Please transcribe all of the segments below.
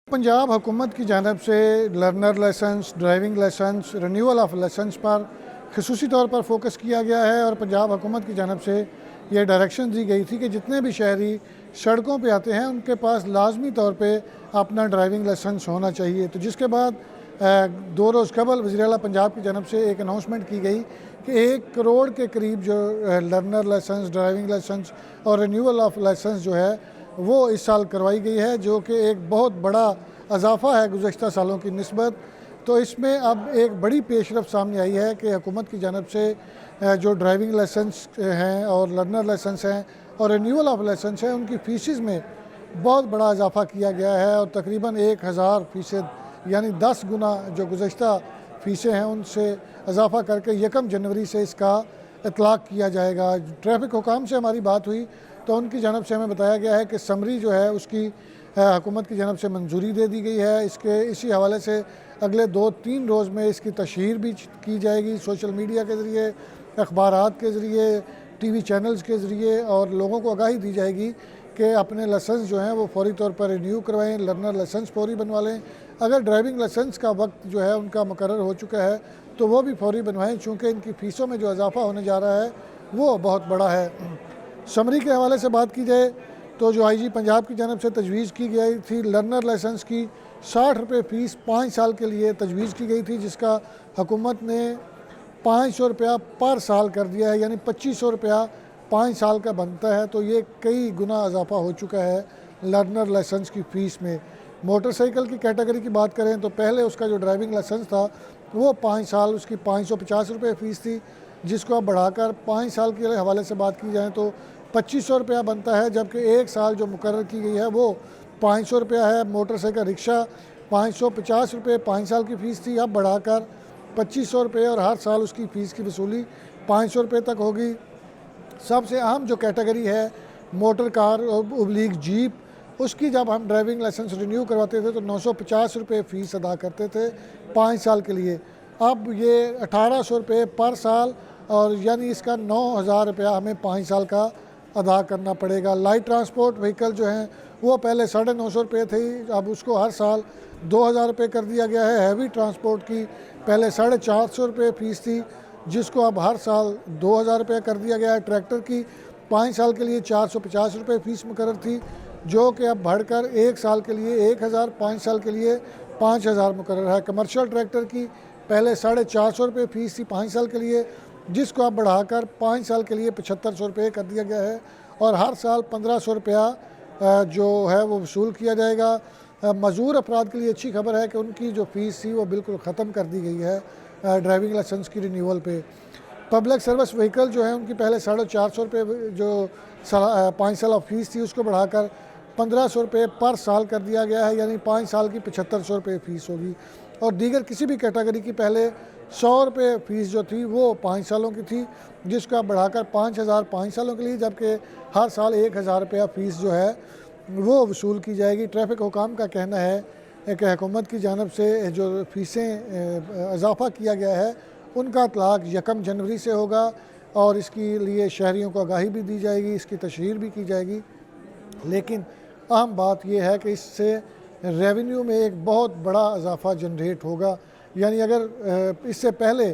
पंजाब हुकूमत की जानब से learner licence, driving licence, renewal of licence पर खसूसी तौर पर फोकस किया गया है और पंजाब हुकूमत की जानब से ये डायरेक्शन दी गई थी कि जितने भी शहरी सड़कों पे आते हैं उनके पास लाजमी तौर पे अपना ड्राइविंग लाइसेंस होना चाहिए। तो जिसके बाद 2 रोज़ कबल वज़ीर आला पंजाब की जानब से एक अनाउंसमेंट की गई कि 1 करोड़ के करीब जो लर्नर लाइसेंस, ड्राइविंग लाइसेंस और रिन्यूअल ऑफ लाइसेंस जो है वो इस साल करवाई गई है, जो कि एक बहुत बड़ा इजाफ़ा है गुज़श्ता सालों की निस्बत। तो इसमें अब एक बड़ी पेशरफ सामने आई है कि हुकूमत की जानब से जो ड्राइविंग लाइसेंस हैं और लर्नर लाइसेंस हैं और रिन्यूअल ऑफ लाइसेंस हैं उनकी फ़ीसिस में बहुत बड़ा इजाफ़ा किया गया है और तकरीबन 1000% यानी 10 गुना जो गुज़श्ता फ़ीसें हैं उनसे इजाफ़ा करके 1 जनवरी से इसका इतलाक़ किया जाएगा। ट्रैफिक हुकाम से हमारी बात हुई तो उनकी जानब से हमें बताया गया है कि समरी जो है उसकी हुकूमत की जानब से मंजूरी दे दी गई है। इसी हवाले से अगले 2-3 रोज़ में इसकी तशहीर भी की जाएगी, सोशल मीडिया के ज़रिए, अखबारात के ज़रिए, टीवी चैनल्स के ज़रिए, और लोगों को आगाही दी जाएगी कि अपने लाइसेंस जो हैं वो फौरी तौर पर रिन्यू करवाएँ, लर्नर लाइसेंस फौरी बनवा लें। अगर ड्राइविंग लाइसेंस का वक्त जो है उनका मुकर्रर हो चुका है तो वो भी फौरी बनवाएँ, चूँकि इनकी फ़ीसों में जो इजाफ़ा होने जा रहा है वो बहुत बड़ा है। समरी के हवाले से बात की जाए तो जो आईजी पंजाब की जानब से तजवीज़ की गई थी लर्नर लाइसेंस की 60 रुपये फ़ीस 5 साल के लिए तजवीज़ की गई थी, जिसका हुकूमत ने 500 रुपया पर साल कर दिया है, यानी 2500 रुपया 5 साल का बनता है। तो ये कई गुना इजाफ़ा हो चुका है लर्नर लाइसेंस की फ़ीस में। मोटरसाइकिल की कैटेगरी की बात करें तो पहले उसका जो ड्राइविंग लाइसेंस था वो 5 साल उसकी 550 रुपये फ़ीस थी, जिसको अब बढ़ाकर 5 साल के हवाले से बात की जाए तो 2500 रुपया बनता है, जबकि 1 साल जो मुकर्रर की गई है वो 500 रुपया है। मोटरसाइकिल रिक्शा 550 रुपये 5 साल की फ़ीस थी, अब बढ़ाकर 2500 रुपये और हर साल उसकी फ़ीस की वसूली 500 रुपये तक होगी। सबसे अहम जो कैटेगरी है मोटर कार ओब्लिक जीप, उसकी जब हम ड्राइविंग लाइसेंस रिन्यू करवाते थे तो 950 रुपये फ़ीस अदा करते थे 5 साल के लिए। अब ये 1800 रुपये पर साल और यानी इसका 9000 रुपया हमें 5 साल का अदा करना पड़ेगा। लाइट ट्रांसपोर्ट व्हीकल जो हैं वो पहले 950 रुपये थी, अब उसको हर साल 2000 रुपये कर दिया गया है। हैवी ट्रांसपोर्ट की पहले 450 रुपये फ़ीस थी, जिसको अब हर साल 2000 रुपये कर दिया गया है। ट्रैक्टर की 5 साल के लिए 450 रुपये फ़ीस मुकर्रर थी, जो कि अब बढ़कर 1 साल के लिए 1000, 5 साल के लिए 5000 मुकर्रर है। कमर्शियल ट्रैक्टर की पहले 450 रुपये फ़ीस थी 5 साल के लिए, जिसको अब बढ़ाकर 5 साल के लिए 7500 रुपये कर दिया गया है और हर साल 1500 रुपया जो है वो वसूल किया जाएगा। मज़दूर अफराद के लिए अच्छी खबर है कि उनकी जो फ़ीस थी वो बिल्कुल ख़त्म कर दी गई है ड्राइविंग लाइसेंस की रिन्यूअल पे। पब्लिक सर्विस व्हीकल जो है उनकी पहले 450 रुपये जो 5 साल फ़ीस थी उसको बढ़ाकर 1500 रुपये पर साल कर दिया गया है, यानी 5 साल की 7500 रुपये फ़ीस होगी। और दीगर किसी भी कैटेगरी की पहले 100 रुपये फ़ीस जो थी वो 5 सालों की थी, जिसका बढ़ाकर 5000 5 सालों के लिए, जबकि हर साल 1000 रुपया फ़ीस जो है वो वसूल की जाएगी। ट्रैफिक हुकाम का कहना है कि हुकूमत की जानब से जो फ़ीसें इजाफ़ा किया गया है उनका इतलाक़ 1 जनवरी से होगा और इसके लिए शहरियों को आगाही भी दी जाएगी, इसकी तशहीर भी की जाएगी। लेकिन अहम बात यह है कि इससे रेवेन्यू में एक बहुत बड़ा इजाफ़ा जनरेट होगा। यानी अगर इससे पहले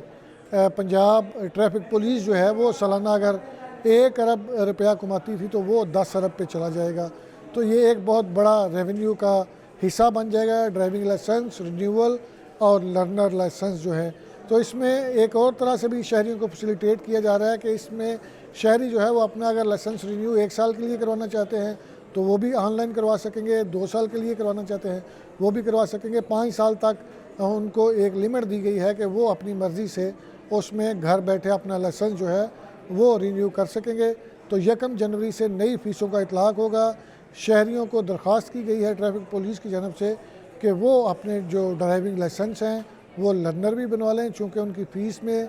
पंजाब ट्रैफिक पुलिस जो है वो सालाना अगर 1 अरब रुपया कमाती थी तो वो 10 अरब पे चला जाएगा। तो ये एक बहुत बड़ा रेवेन्यू का हिस्सा बन जाएगा ड्राइविंग लाइसेंस रिन्यूअल और लर्नर लाइसेंस जो है। तो इसमें एक और तरह से भी शहरियों को फैसिलिटेट किया जा रहा है कि इसमें शहरी जो है वो अपना अगर लाइसेंस रिन्यू 1 साल के लिए करवाना चाहते हैं तो वो भी ऑनलाइन करवा सकेंगे, 2 साल के लिए करवाना चाहते हैं वो भी करवा सकेंगे। 5 साल तक उनको एक लिमिट दी गई है कि वो अपनी मर्ज़ी से उसमें घर बैठे अपना लाइसेंस जो है वो रिन्यू कर सकेंगे। तो 1 जनवरी से नई फ़ीसों का इतलाक़ होगा। शहरियों को दरख्वास्त की गई है ट्रैफिक पुलिस की जानब से कि वो अपने जो ड्राइविंग लाइसेंस हैं वो लर्नर भी बनवा लें, चूँकि उनकी फ़ीस में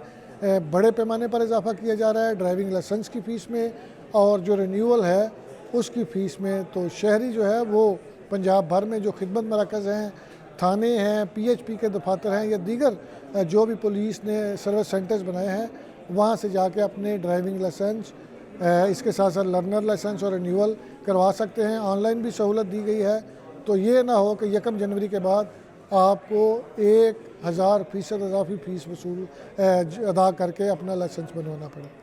बड़े पैमाने पर इजाफ़ा किया जा रहा है ड्राइविंग लाइसेंस की फ़ीस में और जो रिन्यूअल है उसकी फ़ीस में। तो शहरी जो है वो पंजाब भर में जो खिदमत मराकज़ हैं, थाने हैं, PHP के दफातर हैं या दीगर जो भी पुलिस ने सर्विस सेंटर्स बनाए हैं वहाँ से जाके अपने ड्राइविंग लाइसेंस इसके साथ साथ लर्नर लाइसेंस और रिन्यूअल करवा सकते हैं। ऑनलाइन भी सहूलत दी गई है तो ये ना हो कि 1 जनवरी के बाद आपको 1000% इजाफी फ़ीस वसूल अदा करके अपना लाइसेंस बनवाना पड़े।